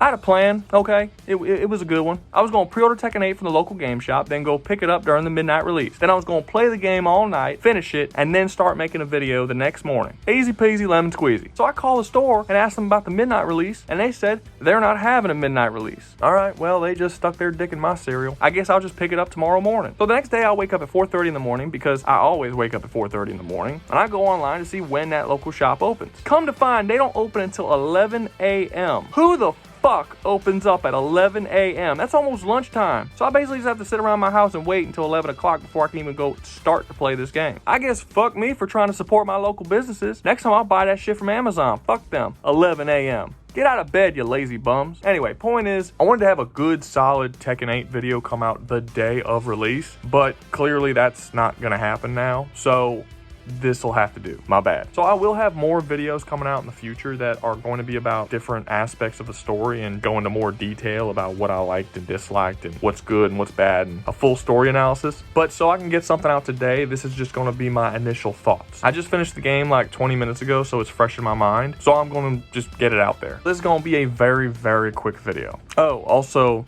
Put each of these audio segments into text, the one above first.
I had a plan, okay? It was a good one. I was going to pre-order Tekken 8 from the local game shop, then go pick it up during the midnight release. Then I was going to play the game all night, finish it, and then start making a video the next morning. Easy peasy lemon squeezy. So I called the store and asked them about the midnight release, and they said they're not having a midnight release. Alright, well, they just stuck their dick in my cereal. I guess I'll just pick it up tomorrow morning. So the next day I'll wake up at 4:30 in the morning, because I always wake up at 4:30 in the morning, and I go online to see when that local shop opens. Come to find, they don't open until 11 a.m. Who the fuck opens up at 11 a.m.? That's almost lunchtime. So I basically just have to sit around my house and wait until 11 o'clock before I can even go start to play this game. I guess fuck me for trying to support my local businesses. Next time I'll buy that shit from Amazon. Fuck them. 11 a.m. Get out of bed, you lazy bums. Anyway, point is, I wanted to have a good, solid Tekken 8 video come out the day of release, but clearly that's not gonna happen now. So this will have to do. My bad. So I will have more videos coming out in the future that are going to be about different aspects of the story and go into more detail about what I liked and disliked and what's good and what's bad and a full story analysis. But so I can get something out today, this is just going to be my initial thoughts. I just finished the game like 20 minutes ago, so it's fresh in my mind. So I'm going to just get it out there. This is going to be a very, very quick video. Oh, also,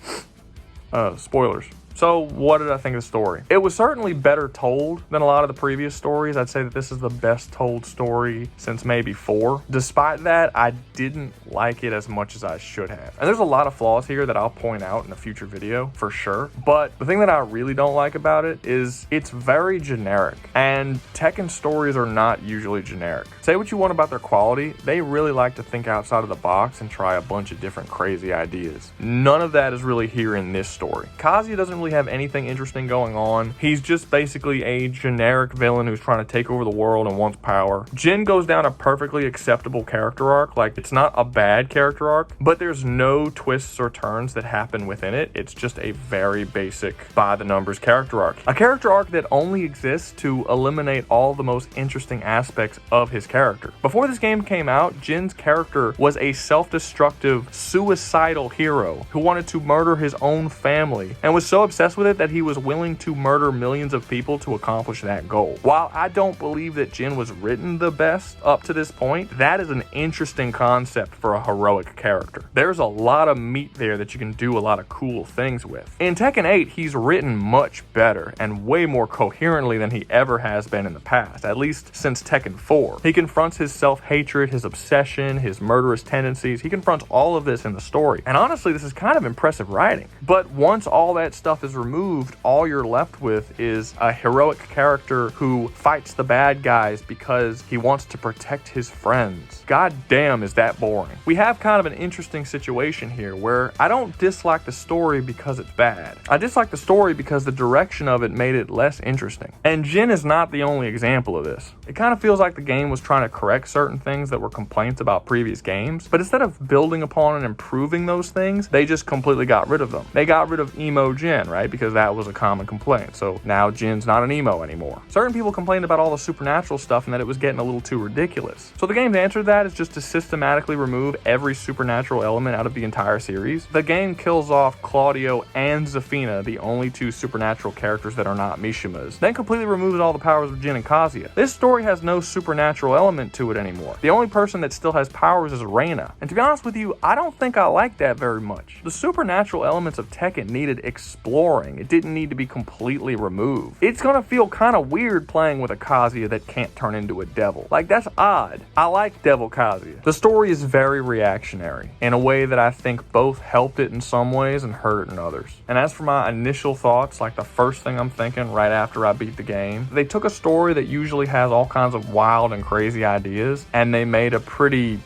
spoilers. So what did I think of the story? It was certainly better told than a lot of the previous stories. I'd say that this is the best told story since maybe 4. Despite that, I didn't like it as much as I should have. And there's a lot of flaws here that I'll point out in a future video for sure. But the thing that I really don't like about it is it's very generic. And Tekken stories are not usually generic. Say what you want about their quality, they really like to think outside of the box and try a bunch of different crazy ideas. None of that is really here in this story. Kazuya doesn't really have anything interesting going on. He's just basically a generic villain who's trying to take over the world and wants power. Jin goes down a perfectly acceptable character arc. Like, it's not a bad character arc, but there's no twists or turns that happen within it. It's just a very basic by the numbers character arc. A character arc that only exists to eliminate all the most interesting aspects of his character. Before this game came out, Jin's character was a self-destructive, suicidal hero who wanted to murder his own family and was so obsessed with it that he was willing to murder millions of people to accomplish that goal. While I don't believe that Jin was written the best up to this point, that is an interesting concept for a heroic character. There's a lot of meat there that you can do a lot of cool things with. In Tekken 8, he's written much better and way more coherently than he ever has been in the past, at least since Tekken 4. He confronts his self-hatred, his obsession, his murderous tendencies. He confronts all of this in the story. And honestly, this is kind of impressive writing. But once all that stuff is removed, all you're left with is a heroic character who fights the bad guys because he wants to protect his friends. God damn, is that boring. We have kind of an interesting situation here where I don't dislike the story because it's bad. I dislike the story because the direction of it made it less interesting. And Jin is not the only example of this. It kind of feels like the game was trying to correct certain things that were complaints about previous games, but instead of building upon and improving those things, they just completely got rid of them. They got rid of emo Jin, right? Because that was a common complaint. So now Jin's not an emo anymore. Certain people complained about all the supernatural stuff and that it was getting a little too ridiculous. So the game's answer to that is just to systematically remove every supernatural element out of the entire series. The game kills off Claudio and Zafina, the only 2 supernatural characters that are not Mishimas, then completely removes all the powers of Jin and Kazuya. This story has no supernatural element to it anymore. The only person that still has powers is Reina. And to be honest with you, I don't think I like that very much. The supernatural elements of Tekken needed exploring. It didn't need to be completely removed. It's gonna feel kind of weird playing with a Kazuya that can't turn into a devil. Like, that's odd. I like Devil Kazuya. The story is very reactionary in a way that I think both helped it in some ways and hurt it in others. And as for my initial thoughts, like the first thing I'm thinking right after I beat the game, they took a story that usually has all kinds of wild and crazy ideas and they made a pretty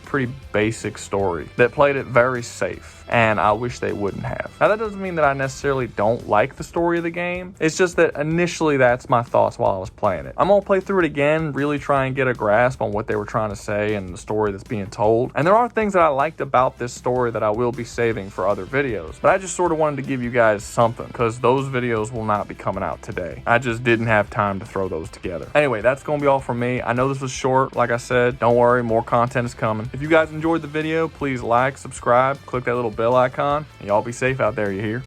basic story that played it very safe. And I wish they wouldn't have. Now, that doesn't mean that I necessarily don't like the story of the game. It's just that initially that's my thoughts while I was playing it. I'm gonna play through it again, really try and get a grasp on what they were trying to say and the story that's being told. And there are things that I liked about this story that I will be saving for other videos. But I just sort of wanted to give you guys something, because those videos will not be coming out today. I just didn't have time to throw those together. Anyway, that's gonna be all from me. I know this was short, like I said. Don't worry, more content is coming. If you guys enjoyed the video, please like, subscribe, click that little bell icon, and y'all be safe out there, you hear?